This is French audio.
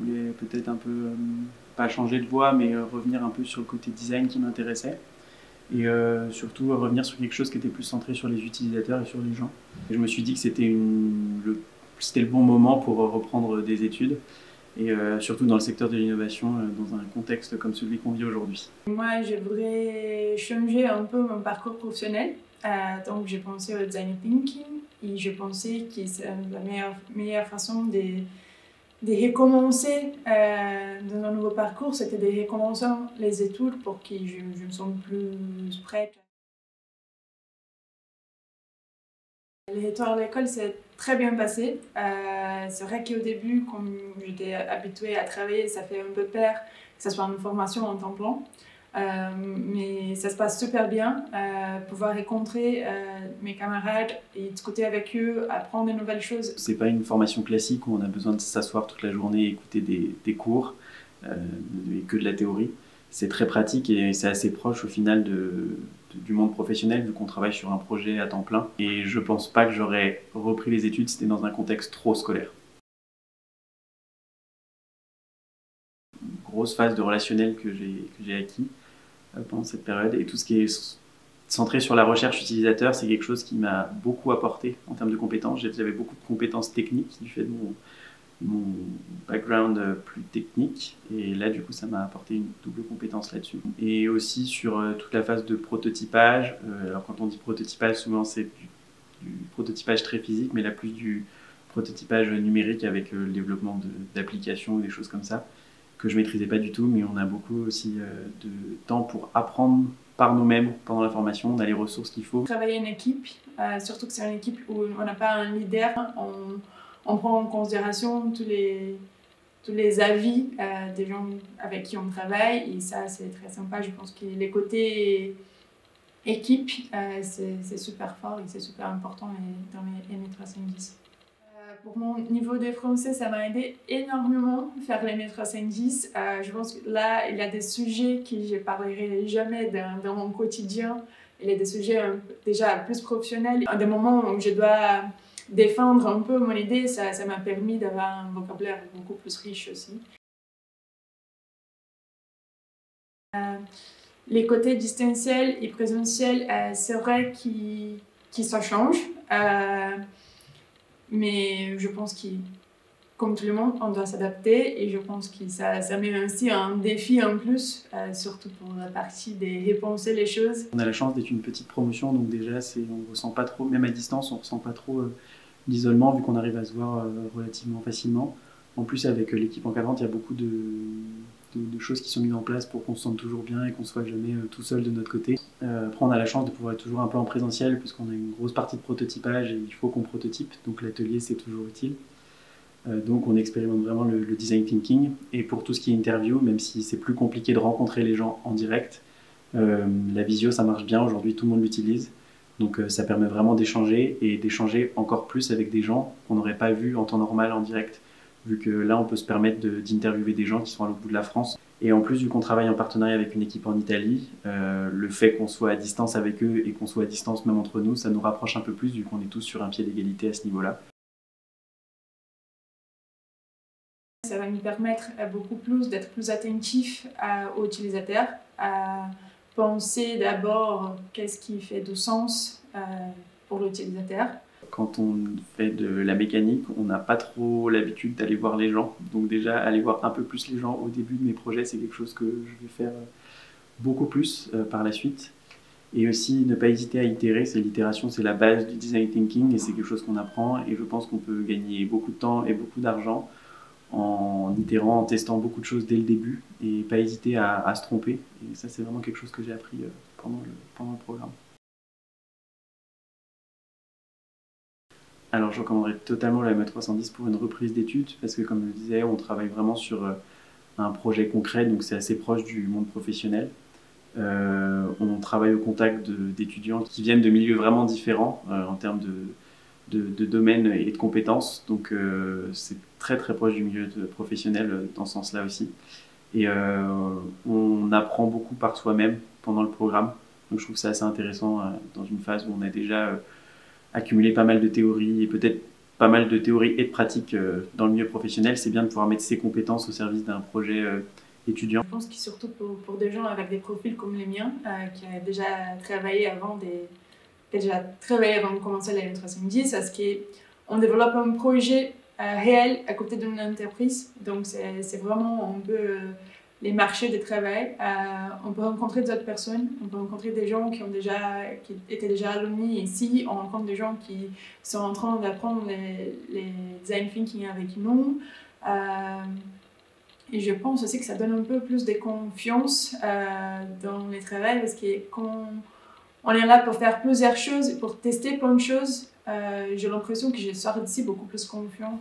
voulais peut-être un peu, pas changer de voie, mais revenir un peu sur le côté design qui m'intéressait. Et surtout revenir sur quelque chose qui était plus centré sur les utilisateurs et sur les gens. Et je me suis dit que c'était le bon moment pour reprendre des études, et surtout dans le secteur de l'innovation, dans un contexte comme celui qu'on vit aujourd'hui. Moi, je voudrais changer un peu mon parcours professionnel. Donc, j'ai pensé au design thinking et je pensais que c'est la meilleure façon de recommencer dans un nouveau parcours, c'était de recommencer les études pour que je me sente plus prête. Les retours à l'école s'est très bien passé. C'est vrai qu'au début, comme j'étais habituée à travailler, ça fait un peu peur que ce soit une formation en temps plein. Mais ça se passe super bien. Pouvoir rencontrer mes camarades et discuter avec eux, apprendre de nouvelles choses. C'est pas une formation classique où on a besoin de s'asseoir toute la journée et écouter des cours et que de la théorie. C'est très pratique et c'est assez proche au final du monde professionnel vu qu'on travaille sur un projet à temps plein. Et je pense pas que j'aurais repris les études si c'était dans un contexte trop scolaire. Une grosse phase de relationnel que j'ai acquis pendant cette période, et tout ce qui est centré sur la recherche utilisateur, c'est quelque chose qui m'a beaucoup apporté en termes de compétences. J'avais beaucoup de compétences techniques du fait de mon background plus technique, et là du coup ça m'a apporté une double compétence là-dessus. Et aussi sur toute la phase de prototypage. Alors quand on dit prototypage, souvent c'est du prototypage très physique, mais là plus du prototypage numérique avec le développement d'applications ou des choses comme ça que je maîtrisais pas du tout. Mais on a beaucoup aussi de temps pour apprendre par nous-mêmes pendant la formation. On a les ressources qu'il faut. Travailler en équipe, surtout que c'est une équipe où on n'a pas un leader, on prend en considération tous les avis des gens avec qui on travaille, et ça c'est très sympa. Je pense que les côtés équipe, c'est super fort et c'est super important dans les M310. Pour mon niveau de français, ça m'a aidé énormément à faire les M310. Je pense que là, il y a des sujets que je ne parlerai jamais dans mon quotidien. Il y a des sujets déjà plus professionnels. À des moments où je dois défendre un peu mon idée, ça m'a permis d'avoir un vocabulaire beaucoup plus riche aussi. Les côtés distanciels et présentiels, c'est vrai que ça change. Mais je pense que, comme tout le monde, on doit s'adapter, et je pense que ça met aussi un défi en plus, surtout pour la partie de repenser les choses. On a la chance d'être une petite promotion, donc déjà on ressent pas trop, même à distance, on ressent pas trop l'isolement vu qu'on arrive à se voir relativement facilement. En plus, avec l'équipe encadrante, il y a beaucoup de choses qui sont mises en place pour qu'on se sente toujours bien et qu'on soit jamais tout seul de notre côté. Après, on a la chance de pouvoir être toujours un peu en présentiel puisqu'on a une grosse partie de prototypage et il faut qu'on prototype, donc l'atelier c'est toujours utile. Donc on expérimente vraiment le design thinking. Et pour tout ce qui est interview, même si c'est plus compliqué de rencontrer les gens en direct, la visio ça marche bien, aujourd'hui tout le monde l'utilise. Donc ça permet vraiment d'échanger, et d'échanger encore plus avec des gens qu'on n'aurait pas vus en temps normal en direct, vu que là on peut se permettre d'interviewer des gens qui sont à l'autre bout de la France. Et en plus, vu qu'on travaille en partenariat avec une équipe en Italie, le fait qu'on soit à distance avec eux et qu'on soit à distance même entre nous, ça nous rapproche un peu plus vu qu'on est tous sur un pied d'égalité à ce niveau-là. Ça va nous permettre beaucoup plus d'être plus attentifs aux utilisateurs, à penser d'abord qu'est-ce qui fait du sens pour l'utilisateur. Quand on fait de la mécanique, on n'a pas trop l'habitude d'aller voir les gens. Donc déjà, aller voir un peu plus les gens au début de mes projets, c'est quelque chose que je vais faire beaucoup plus par la suite. Et aussi, ne pas hésiter à itérer. L'itération, c'est la base du design thinking et c'est quelque chose qu'on apprend. Et je pense qu'on peut gagner beaucoup de temps et beaucoup d'argent en itérant, en testant beaucoup de choses dès le début et pas hésiter à se tromper. Et ça, c'est vraiment quelque chose que j'ai appris pendant le programme. Alors je recommanderais totalement la ME310 pour une reprise d'études parce que, comme je le disais, on travaille vraiment sur un projet concret, donc c'est assez proche du monde professionnel. On travaille au contact d'étudiants qui viennent de milieux vraiment différents en termes de domaine et de compétences, donc c'est très très proche du milieu professionnel dans ce sens-là aussi. Et on apprend beaucoup par soi-même pendant le programme, donc je trouve ça assez intéressant dans une phase où on a déjà accumuler pas mal de théories et peut-être pas mal de théorie et de pratique dans le milieu professionnel, c'est bien de pouvoir mettre ses compétences au service d'un projet étudiant. Je pense que surtout pour des gens avec des profils comme les miens, qui ont déjà travaillé avant de commencer l'administration midi, c'est qu'on développe un projet réel à côté d'une entreprise. Donc c'est vraiment un peu les marchés de travail. On peut rencontrer d'autres personnes, on peut rencontrer des gens qui étaient déjà alumni ici, on rencontre des gens qui sont en train d'apprendre les design thinking avec nous. Et je pense aussi que ça donne un peu plus de confiance dans les travails parce que quand on est là pour faire plusieurs choses, pour tester plein de choses, j'ai l'impression que je sors d'ici beaucoup plus confiante.